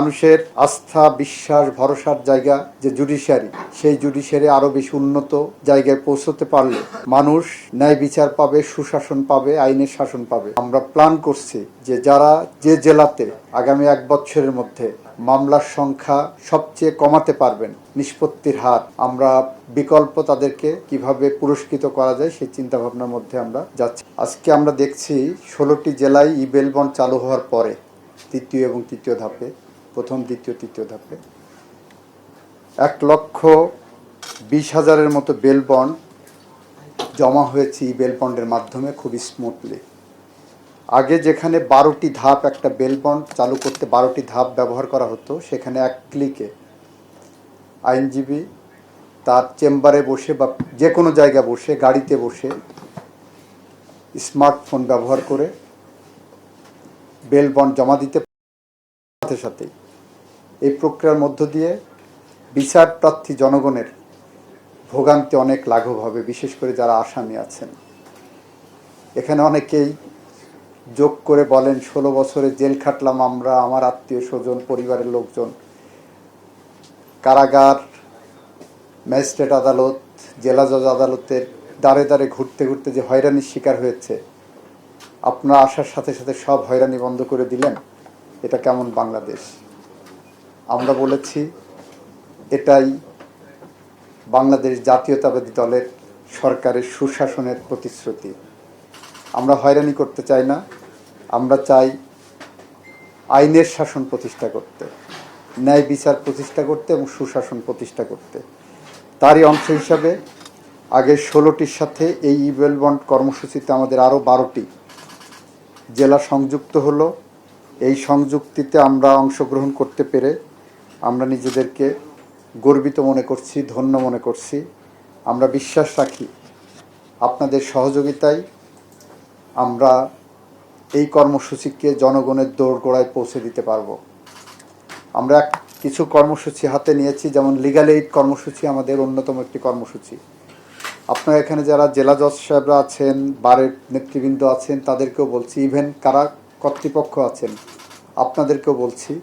মানুষের আস্থা, বিশ্বাস, ভরসার জায়গা যে জুডিশিয়ারি, সেই জুডিশিয়ারি আরো বেশি উন্নত জায়গায় পৌঁছতে পারলে মানুষ ন্যায় বিচার পাবে, সুশাসন পাবে, আইনের শাসন পাবে। আমরা প্ল্যান করছি যে যারা যে জেলাতে আগামী 1 বছরের মধ্যে মামলার সংখ্যা সবচেয়ে কমাতে পারবেন, নিষ্পত্তির হার, আমরা বিকল্প তাদেরকে কিভাবে পুরস্কৃত করা যায় সেই চিন্তা ভাবনার মধ্যে আমরা যাচ্ছি। আজকে আমরা দেখছি 16টি জেলায় ই-বেল বন্ড চালু হওয়ার পরে তৃতীয় এবং তৃতীয় ধাপে, প্রথম, দ্বিতীয়, তৃতীয় ধাপে 1,20,000-এর মতো বেল বন্ড জমা হয়েছে ই-বেল বন্ডের মাধ্যমে খুবই স্মুথলি। আগে যেখানে 12টি ধাপ একটা বেল বন্ড চালু করতে 12টি ধাপ ব্যবহার করা হতো, সেখানে এক ক্লিকে আইনজীবী তার চেম্বারে বসে বা যে কোনো জায়গায় বসে, গাড়িতে বসে, স্মার্টফোন ব্যবহার করে বেল বন্ড জমা দিতে সাথে সাথেই এই প্রক্রিয়ার মধ্য দিয়ে বিচার প্রার্থী জনগণের ভোগান্তি অনেক লাঘব হবে, বিশেষ করে যারা আসামি আছেন। এখানে অনেকেই যোগ করে বলেন 16 বছরে জেল খাটলাম আমরা, আমার আত্মীয় স্বজন, পরিবারের লোকজন। কারাগার, ম্যাজিস্ট্রেট আদালত, জেলা জজ আদালতের দ্বারে দ্বারে ঘুরতে ঘুরতে যে হয়রানির শিকার হয়েছে, আপনারা আসার সাথে সাথে সব হয়রানি বন্ধ করে দিলেন। এটা কেমন বাংলাদেশ? আমরা বলেছি এটাই বাংলাদেশ জাতীয়তাবাদী দলের সরকারের সুশাসনের প্রতিশ্রুতি। আমরা হয়রানি করতে চাই না, আমরা চাই আইনের শাসন প্রতিষ্ঠা করতে, ন্যায় বিচার প্রতিষ্ঠা করতে এবং সুশাসন প্রতিষ্ঠা করতে। তারই অংশ হিসাবে আগে 16টির সাথে এই ই-বেল বন্ড কর্মসূচিতে আমাদের আরও 12টি জেলা সংযুক্ত হলো। এই সংযুক্তিতে আমরা অংশগ্রহণ করতে পেরে আমরা নিজেদেরকে গর্বিত মনে করছি, ধন্য মনে করছি। আমরা বিশ্বাস রাখি আপনাদের সহযোগিতায় আমরা এই কর্মসূচিকে জনগণের দোরগোড়ায় পৌঁছে দিতে পারব। আমরা কিছু কর্মসূচি হাতে নিয়েছি, যেমন লিগ্যাল এইড কর্মসূচি আমাদের অন্যতম একটি কর্মসূচি। আপনারা এখানে যারা জেলা জজ সাহেবরা আছেন, বারের নেতৃবৃন্দ আছেন, তাদেরকেও বলছি, ইভেন কারা কর্তৃপক্ষ আছেন আপনাদেরকেও বলছি,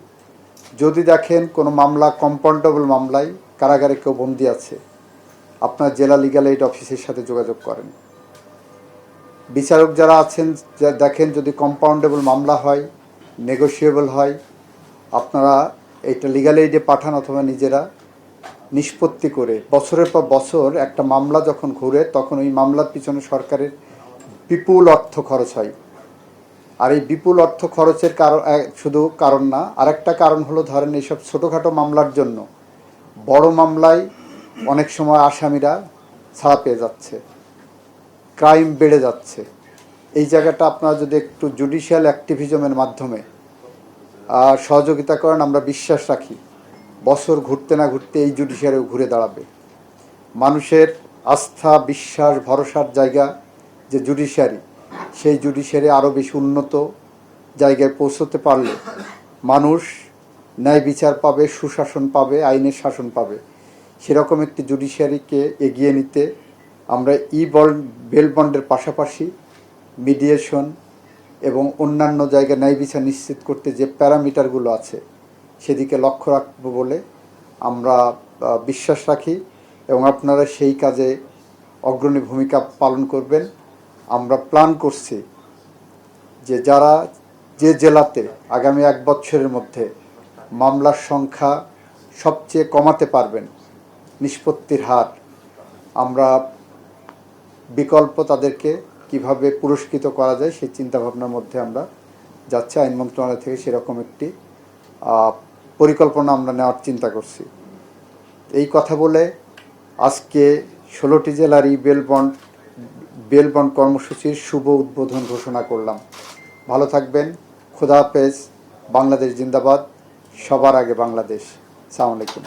যদি দেখেন কোনো মামলা কম্পাউন্ডেবল মামলায় কারাগারে কেউ বন্দী আছে, আপনার জেলা লিগ্যাল এইড অফিসের সাথে যোগাযোগ করেন। বিচারক যারা আছেন, দেখেন যদি কম্পাউন্ডেবল মামলা হয়, নেগোশিয়েবল হয়, আপনারা এইটা লিগ্যাল এইডে পাঠান অথবা নিজেরা নিষ্পত্তি করে। বছরের পর বছর একটা মামলা যখন ঘুরে, তখন ওই মামলার পিছনে সরকারের বিপুল অর্থ খরচ হয়। আর এই বিপুল অর্থ খরচের শুধু কারণ না, আরেকটা কারণ হলো, ধরেন এইসব ছোটোখাটো মামলার জন্য বড় মামলায় অনেক সময় আসামিরা ছাড়া পেয়ে যাচ্ছে, ক্রাইম বেড়ে যাচ্ছে। এই জায়গাটা আপনারা যদি একটু জুডিশিয়াল অ্যাক্টিভিজমের মাধ্যমে সহযোগিতা করেন, আমরা বিশ্বাস রাখি বছর ঘুরতে না ঘুরতে এই জুডিশিয়ারিও ঘুরে দাঁড়াবে। মানুষের আস্থা, বিশ্বাস, ভরসার জায়গা যে জুডিশিয়ারি, সেই জুডিশিয়ারি আরও বেশি উন্নত জায়গায় পৌঁছতে পারলে মানুষ ন্যায় বিচার পাবে, সুশাসন পাবে, আইনের শাসন পাবে। সেরকম একটি জুডিশিয়ারিকে এগিয়ে নিতে আমরা বেল বন্ডের পাশাপাশি মিডিয়েশন এবং অন্যান্য জায়গায় ন্যায় বিচার নিশ্চিত করতে যে প্যারামিটারগুলো আছে, সেদিকে লক্ষ্য রাখবো বলে আমরা বিশ্বাস রাখি এবং আপনারা সেই কাজে অগ্রণী ভূমিকা পালন করবেন। আমরা প্ল্যান করছি যে যারা যে জেলাতে আগামী 1 বছরের মধ্যে মামলার সংখ্যা সবচেয়ে কমাতে পারবেন, নিষ্পত্তির হার, আমরা বিকল্প তাদেরকে কিভাবে পুরস্কৃত করা যায় সেই চিন্তাভাবনার মধ্যে আমরা যাচ্ছি। আইন মন্ত্রণালয় থেকে সেরকম একটি পরিকল্পনা আমরা নেওয়ার চিন্তা করছি। এই কথা বলে আজকে 16টি জেলার বেল বন্ড কর্মসূচির শুভ উদ্বোধন ঘোষণা করলাম। ভালো থাকবেন। খোদা হাফেজ। বাংলাদেশ জিন্দাবাদ। সবার আগে বাংলাদেশ। আসসালামু আলাইকুম।